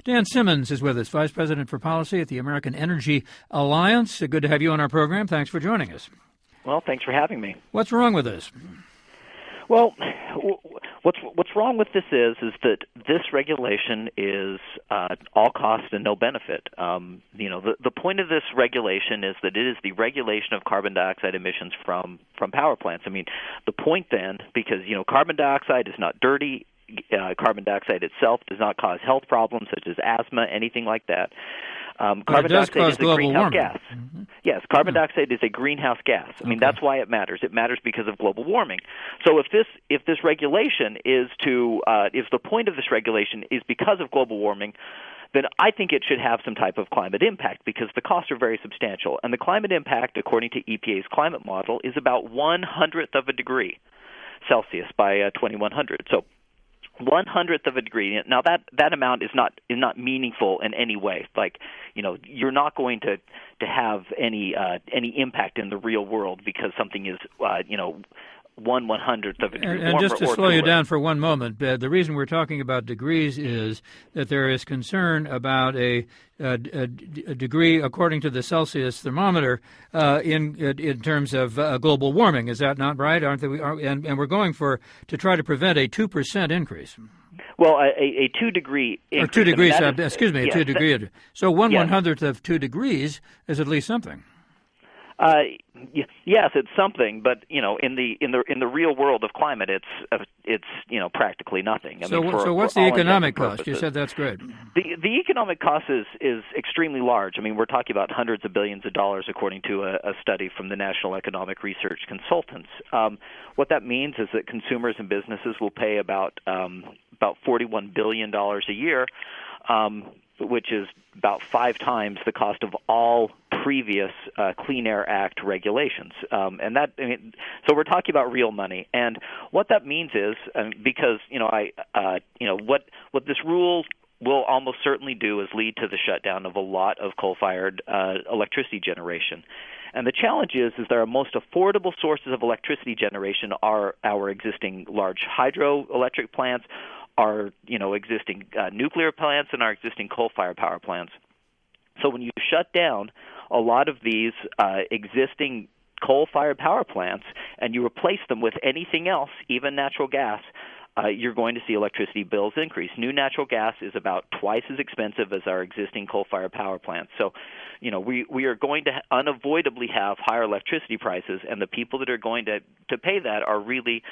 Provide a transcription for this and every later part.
Dan Simmons is with us, Vice President for Policy at the American Energy Alliance. Good to have you on our program. Thanks for joining us. Well, thanks for having me. What's wrong with this? Well, what's wrong with this is that this regulation is all cost and no benefit. The point of this regulation is that it is the regulation of carbon dioxide emissions from power plants. I mean, the point then, because carbon dioxide is not dirty. Carbon dioxide itself does not cause health problems such as asthma, anything like that. Carbon dioxide is a greenhouse gas. Mm-hmm. Yes, carbon dioxide is a greenhouse gas. I mean, that's why it matters. It matters because of global warming. So if this regulation is if the point of this regulation is because of global warming, then I think it should have some type of climate impact because the costs are very substantial. And the climate impact, according to EPA's climate model, is about 1/100th of a degree Celsius by 2100. So 1/100th of a degree. Now that amount is not meaningful in any way. Like, you're not going to have any impact in the real world because something is 1/100th of a degree. And just to slow you down for one moment, the reason we're talking about degrees is that there is concern about a degree, according to the Celsius thermometer, in terms of global warming. Is that not right? Aren't they? And we're going to try to prevent a 2% increase. Well, a 2 degree increase. Or 2 degrees. I mean, a 2 degree. So 1/100th of 2 degrees is at least something. Yes, it's something, but in the real world of climate, it's practically nothing. So what's the economic cost? You said that's great. The economic cost is extremely large. I mean, we're talking about hundreds of billions of dollars, according to a study from the National Economic Research Consultants. What that means is that consumers and businesses will pay about $41 billion a year, which is about 5 times the cost of all previous Clean Air Act regulations. So we're talking about real money. And what that means is, because what this rule will almost certainly do is lead to the shutdown of a lot of coal-fired electricity generation. And the challenge is that our most affordable sources of electricity generation are our existing large hydroelectric plants, our existing nuclear plants, and our existing coal-fired power plants. So when you shut down a lot of these existing coal-fired power plants and you replace them with anything else, even natural gas, you're going to see electricity bills increase. New natural gas is about twice as expensive as our existing coal-fired power plants. So, we are going to unavoidably have higher electricity prices, and the people that are going to pay that are really,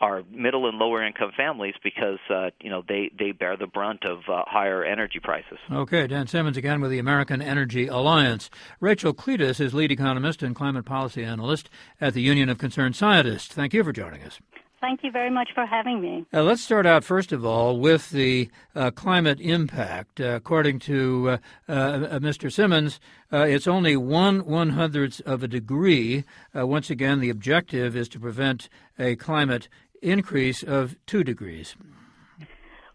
our middle and lower income families because, they bear the brunt of higher energy prices. Okay, Dan Simmons again with the American Energy Alliance. Rachel Cletus is lead economist and climate policy analyst at the Union of Concerned Scientists. Thank you for joining us. Thank you very much for having me. Let's start out, first of all, with the climate impact. According to Mr. Simmons, it's only 1/100th of a degree. Once again, the objective is to prevent a climate increase of 2 degrees.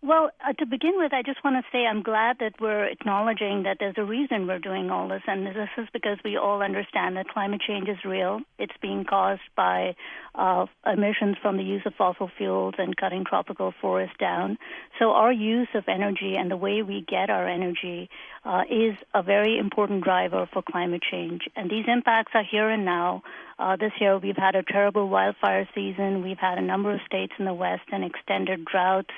Well, to begin with, I just want to say I'm glad that we're acknowledging that there's a reason we're doing all this, and this is because we all understand that climate change is real. It's being caused by emissions from the use of fossil fuels and cutting tropical forests down. So our use of energy and the way we get our energy is a very important driver for climate change. And these impacts are here and now. This year we've had a terrible wildfire season. We've had a number of states in the West and extended droughts.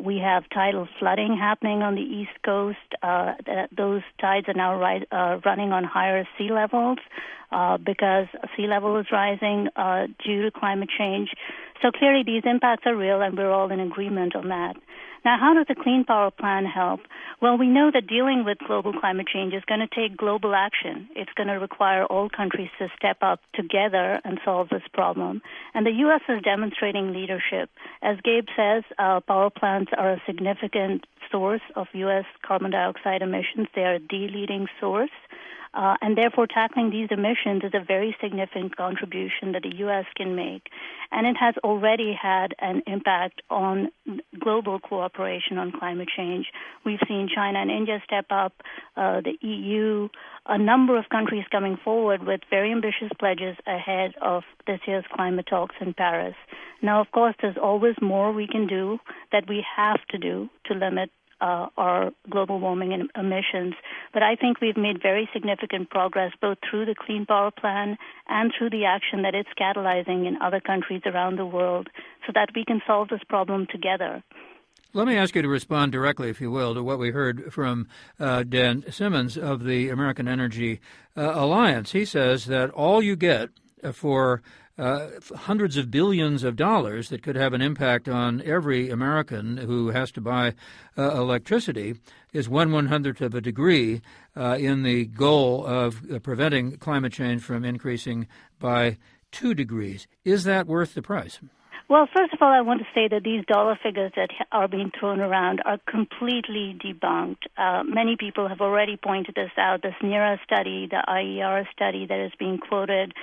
We have tidal flooding happening on the East Coast. Those tides are now running on higher sea levels because sea level is rising due to climate change. So clearly these impacts are real, and we're all in agreement on that. Now, how does the Clean Power Plan help? Well, we know that dealing with global climate change is going to take global action. It's going to require all countries to step up together and solve this problem. And the U.S. is demonstrating leadership. As Gabe says, power plants are a significant source of U.S. carbon dioxide emissions. They are the leading source. And therefore, tackling these emissions is a very significant contribution that the U.S. can make. And it has already had an impact on global cooperation on climate change. We've seen China and India step up, the EU, a number of countries coming forward with very ambitious pledges ahead of this year's climate talks in Paris. Now, of course, there's always more we can do that we have to do to limit our global warming emissions. But I think we've made very significant progress both through the Clean Power Plan and through the action that it's catalyzing in other countries around the world so that we can solve this problem together. Let me ask you to respond directly, if you will, to what we heard from Dan Simmons of the American Energy Alliance. He says that all you get for hundreds of billions of dollars that could have an impact on every American who has to buy electricity is 1/100th of a degree in the goal of preventing climate change from increasing by 2 degrees. Is that worth the price? Well, first of all, I want to say that these dollar figures that are being thrown around are completely debunked. Many people have already pointed this out. This NERA study, the IER study that is being quoted,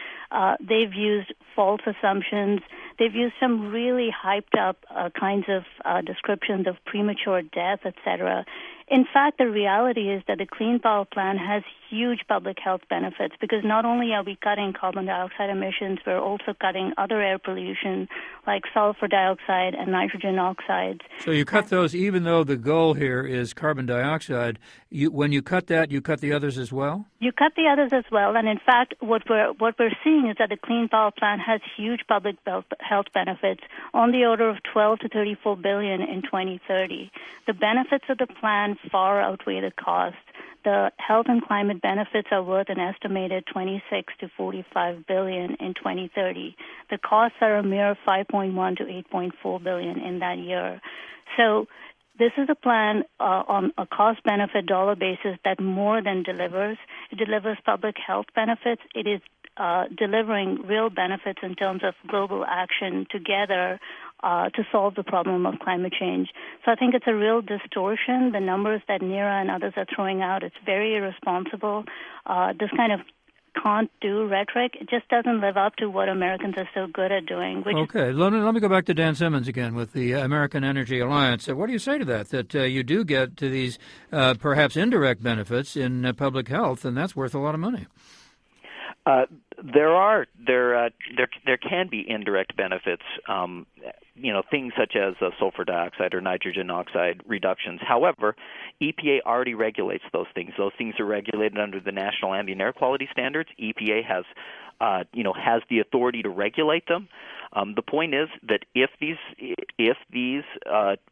they've used false assumptions. They've used some really hyped up kinds of descriptions of premature death, etc. In fact, the reality is that the Clean Power Plan has huge public health benefits because not only are we cutting carbon dioxide emissions, we're also cutting other air pollution like sulfur dioxide and nitrogen oxides. So you cut those even though the goal here is carbon dioxide. When you cut that, you cut the others as well? You cut the others as well. And in fact, what we're seeing is that the Clean Power Plan has huge public health benefits on the order of $12 to $34 billion in 2030. The benefits of the plan far outweigh the cost. The health and climate benefits are worth an estimated $26 to $45 billion in 2030. The costs are a mere $5.1 to $8.4 billion in that year. So this is a plan on a cost-benefit dollar basis that more than delivers. It delivers public health benefits. It is delivering real benefits in terms of global action together to solve the problem of climate change. So I think it's a real distortion. The numbers that NERA and others are throwing out, it's very irresponsible. This kind of can't do rhetoric. It just doesn't live up to what Americans are so good at doing. Okay, let me go back to Dan Simmons again with the American Energy Alliance. What do you say to that you do get to these perhaps indirect benefits in public health, and that's worth a lot of money? There can be indirect benefits, things such as sulfur dioxide or nitrogen oxide reductions. However, EPA already regulates those things. Those things are regulated under the National Ambient Air Quality Standards. EPA has the authority to regulate them. The point is that if these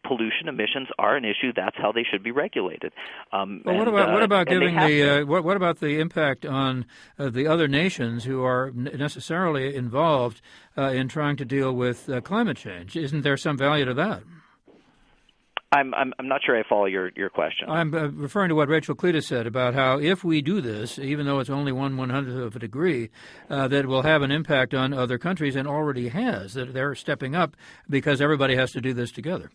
pollution emissions are an issue, that's how they should be regulated. What about the impact on the other nations who are necessarily involved in trying to deal with climate change? Isn't there some value to that? I'm not sure I follow your question. I'm referring to what Rachel Cletus said about how if we do this, even though it's only 1/100th of a degree, that it will have an impact on other countries and already has, that they're stepping up because everybody has to do this together.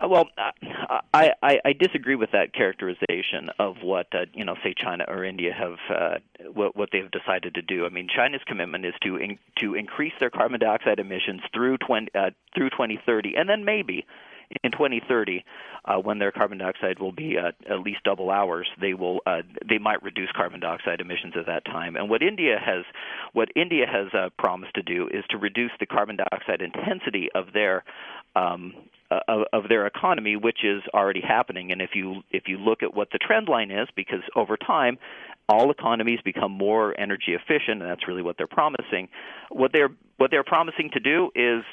I disagree with that characterization of what say China or India have what they've decided to do. I mean, China's commitment is to increase their carbon dioxide emissions through 2030, and then maybe in 2030, when their carbon dioxide will be at least double ours, they might reduce carbon dioxide emissions at that time. And what India has promised to do is to reduce the carbon dioxide intensity of their economy, which is already happening. And if you look at what the trend line is, because over time all economies become more energy efficient, and that's really what they're promising. What they're promising to do is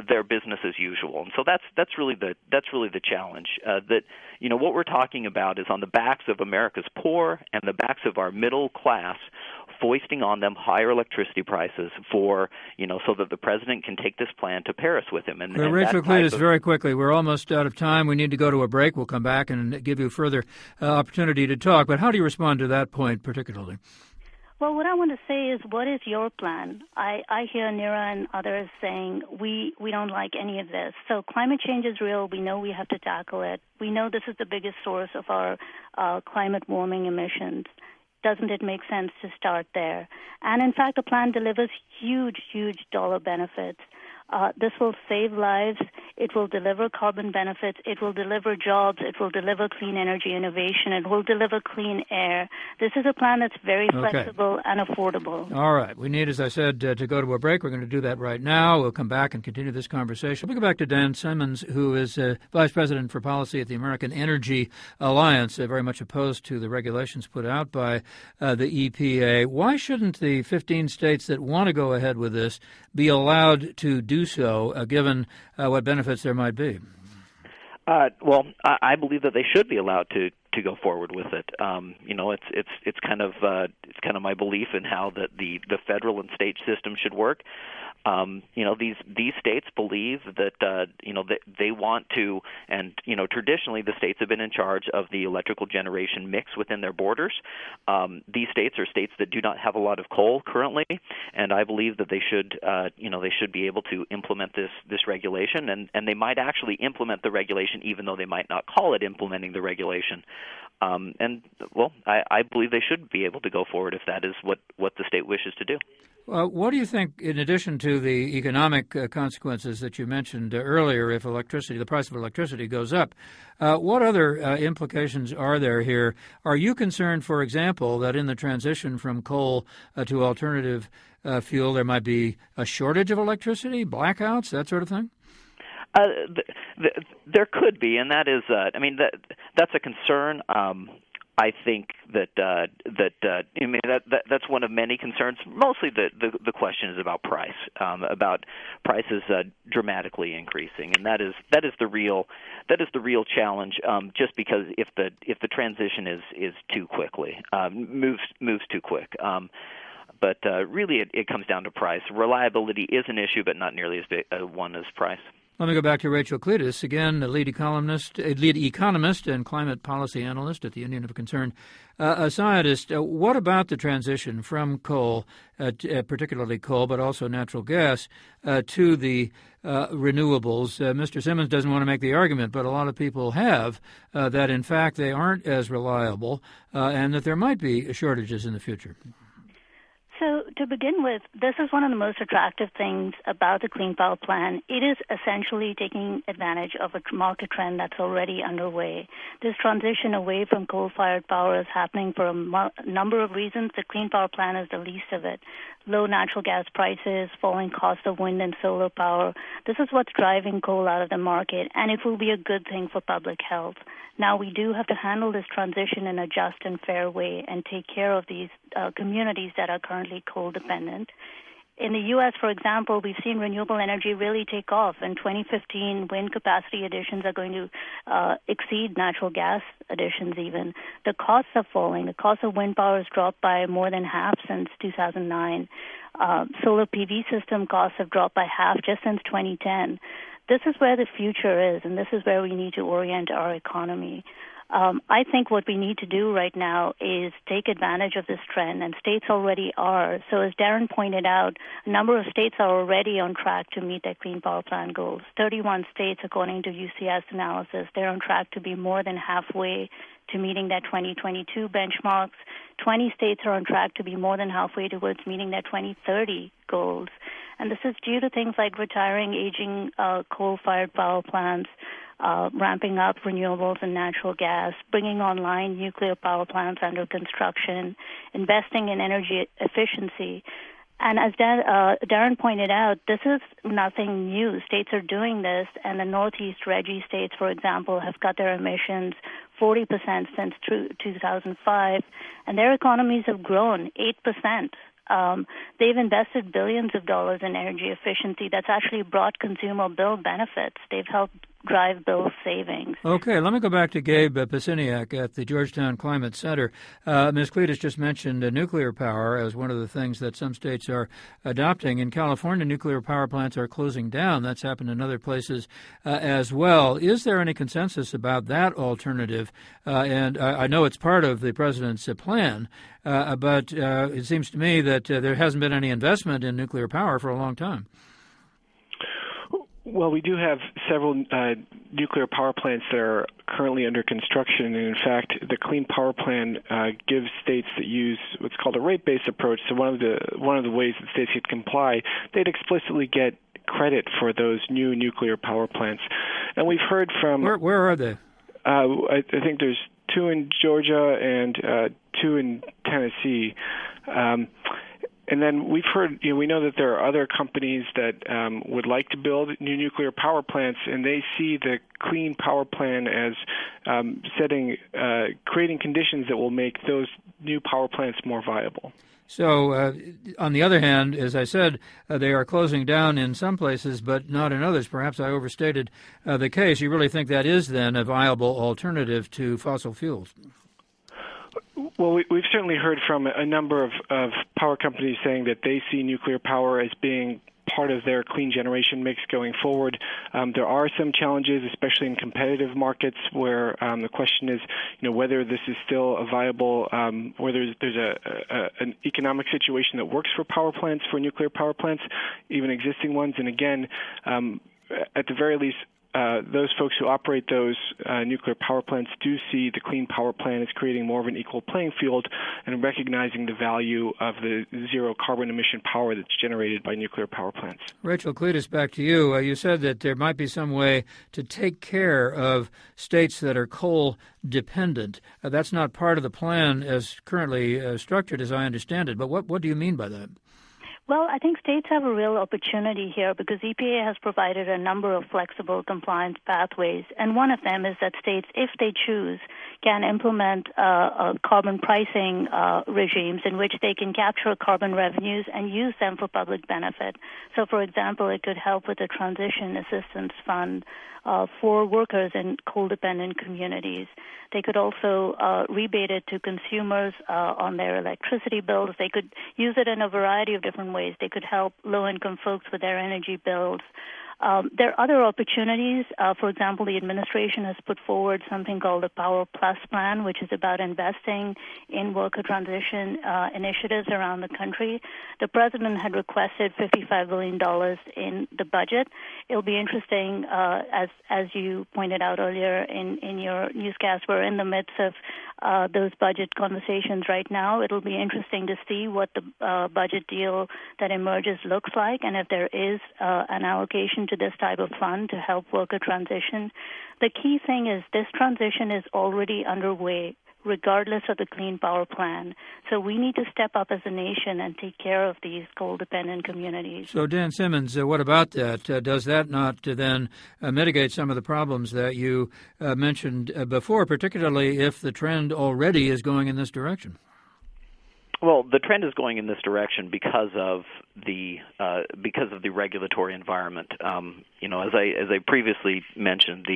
their business as usual, and so that's really the challenge. What we're talking about is on the backs of America's poor and the backs of our middle class, foisting on them higher electricity prices so that the president can take this plan to Paris with him. And Rachel Cletus, very quickly, we're almost out of time. We need to go to a break. We'll come back and give you further opportunity to talk. But how do you respond to that point particularly? Well, what I want to say is, what is your plan? I hear NERA and others saying we don't like any of this. So climate change is real. We know we have to tackle it. We know this is the biggest source of our climate warming emissions. Doesn't it make sense to start there? And in fact, the plan delivers huge dollar benefits. This will save lives. It will deliver carbon benefits. It will deliver jobs. It will deliver clean energy innovation. It will deliver clean air. This is a plan that's very flexible and affordable. All right. We need, as I said, to go to a break. We're going to do that right now. We'll come back and continue this conversation. We'll go back to Dan Simmons, who is Vice President for Policy at the American Energy Alliance, very much opposed to the regulations put out by the EPA. Why shouldn't the 15 states that want to go ahead with this be allowed to do so, given what benefits there might be? Well, I believe that they should be allowed to go forward with it. It's kind of my belief in how the federal and state system should work. These states believe that that they want to, and traditionally the states have been in charge of the electrical generation mix within their borders. These states are states that do not have a lot of coal currently, and I believe that they should be able to implement this regulation, and they might actually implement the regulation even though they might not call it implementing the regulation. I believe they should be able to go forward if that is what the state wishes to do. What do you think, in addition to the economic consequences that you mentioned earlier, if the price of electricity goes up, what other implications are there here? Are you concerned, for example, that in the transition from coal to alternative fuel, there might be a shortage of electricity, blackouts, that sort of thing? There could be, and that is, that's a concern. I think that's one of many concerns. Mostly the question is about price, about prices dramatically increasing, and that is the real challenge. Just because if the transition is too quickly, moves too quick. But really, it comes down to price. Reliability is an issue, but not nearly as big one as price. Let me go back to Rachel Cletus, again, a lead economist and climate policy analyst at the Union of Concerned Scientists. What about the transition from coal, particularly coal, but also natural gas, to the renewables? Mr. Simmons doesn't want to make the argument, but a lot of people have, that in fact they aren't as reliable and that there might be shortages in the future. So to begin with, this is one of the most attractive things about the Clean Power Plan. It is essentially taking advantage of a market trend that's already underway. This transition away from coal-fired power is happening for a number of reasons. The Clean Power Plan is the least of it. Low natural gas prices, falling cost of wind and solar power. This is what's driving coal out of the market, and it will be a good thing for public health. Now, we do have to handle this transition in a just and fair way and take care of these communities that are currently coal-dependent. In the U.S., for example, we've seen renewable energy really take off. In 2015, wind capacity additions are going to exceed natural gas additions even. The costs are falling. The cost of wind power has dropped by more than half since 2009. Solar PV system costs have dropped by half just since 2010. This is where the future is, and this is where we need to orient our economy. I think what we need to do right now is take advantage of this trend, and states already are. So as Darren pointed out, a number of states are already on track to meet their Clean Power Plan goals. 31 states, according to UCS analysis, they're on track to be more than halfway to meeting their 2022 benchmarks. 20 states are on track to be more than halfway towards meeting their 2030 goals. And this is due to things like retiring aging coal-fired power plants, ramping up renewables and natural gas, bringing online nuclear power plants under construction, investing in energy efficiency. And as Darren pointed out, this is nothing new. States are doing this, and the Northeast RGGI states, for example, have cut their emissions 40% since 2005, and their economies have grown 8%. They've invested billions of dollars in energy efficiency. That's actually brought consumer bill benefits. They've helped drive bill savings. Okay, let me go back to Gabe Pasiniak at the Georgetown Climate Center. Ms. Cletus just mentioned nuclear power as one of the things that some states are adopting. In California, nuclear power plants are closing down. That's happened in other places as well. Is there any consensus about that alternative? And I know it's part of the president's plan, but it seems to me that there hasn't been any investment in nuclear power for a long time. Well, we do have several nuclear power plants that are currently under construction, and in fact, the Clean Power Plan gives states that use what's called a rate-based approach. So one of the ways that states could comply, they'd explicitly get credit for those new nuclear power plants. And we've heard from... Where are they? I think there's 2 in Georgia and 2 in Tennessee. And then we've heard, we know that there are other companies that would like to build new nuclear power plants, and they see the Clean Power Plan as creating conditions that will make those new power plants more viable. So, on the other hand, as I said, they are closing down in some places, but not in others. Perhaps I overstated the case. You really think that is then a viable alternative to fossil fuels? Well, we've certainly heard from a number of power companies saying that they see nuclear power as being part of their clean generation mix going forward. There are some challenges, especially in competitive markets, where the question is, whether this is still a viable, whether there's an economic situation that works for nuclear power plants, even existing ones. And again, at the very least, those folks who operate those nuclear power plants do see the Clean Power Plan as creating more of an equal playing field and recognizing the value of the zero carbon emission power that's generated by nuclear power plants. Rachel Cletus, back to you. You said that there might be some way to take care of states that are coal dependent. That's not part of the plan as currently structured, as I understand it. But what do you mean by that? Well, I think states have a real opportunity here because EPA has provided a number of flexible compliance pathways, and one of them is that states, if they choose, can implement carbon pricing regimes in which they can capture carbon revenues and use them for public benefit. So, for example, it could help with the Transition Assistance Fund for workers in coal-dependent communities. They could also rebate it to consumers on their electricity bills. They could use it in a variety of different ways. They could help low-income folks with their energy bills. There are other opportunities. For example, the administration has put forward something called the Power Plus Plan, which is about investing in worker transition initiatives around the country. The president had requested $55 billion in the budget. It'll be interesting, as you pointed out earlier in your newscast, we're in the midst of those budget conversations right now. It'll be interesting to see what the budget deal that emerges looks like, and if there is an allocation to this type of fund to help worker transition. The key thing is this transition is already underway, regardless of the Clean Power Plan. So we need to step up as a nation and take care of these coal-dependent communities. So, Dan Simmons, what about that? Does that not then mitigate some of the problems that you mentioned before, particularly if the trend already is going in this direction? Well, the trend is going in this direction because of the regulatory environment. As I previously mentioned,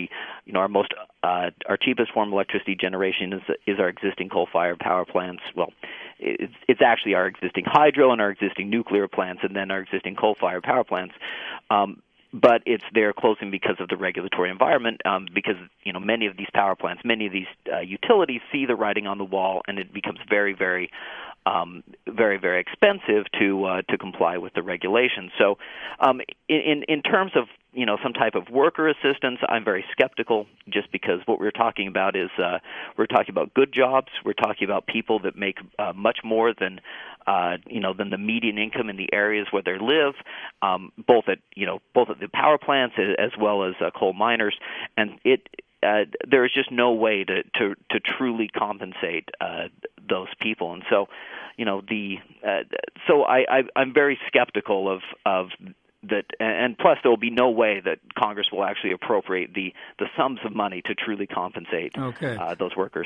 our cheapest form of electricity generation is our existing coal-fired power plants. Well, it's actually our existing hydro and our existing nuclear plants, and then our existing coal-fired power plants. But they're closing because of the regulatory environment, because many of these power plants, many of these utilities see the writing on the wall, and it becomes very, very very expensive to comply with the regulations. So, in terms of some type of worker assistance, I'm very skeptical. Just because what we're talking about is we're talking about good jobs. We're talking about people that make much more than the median income in the areas where they live, both at the power plants as well as coal miners, and there is just no way to truly compensate those people, and so I'm very skeptical of that, and plus there will be no way that Congress will actually appropriate the sums of money to truly compensate those workers.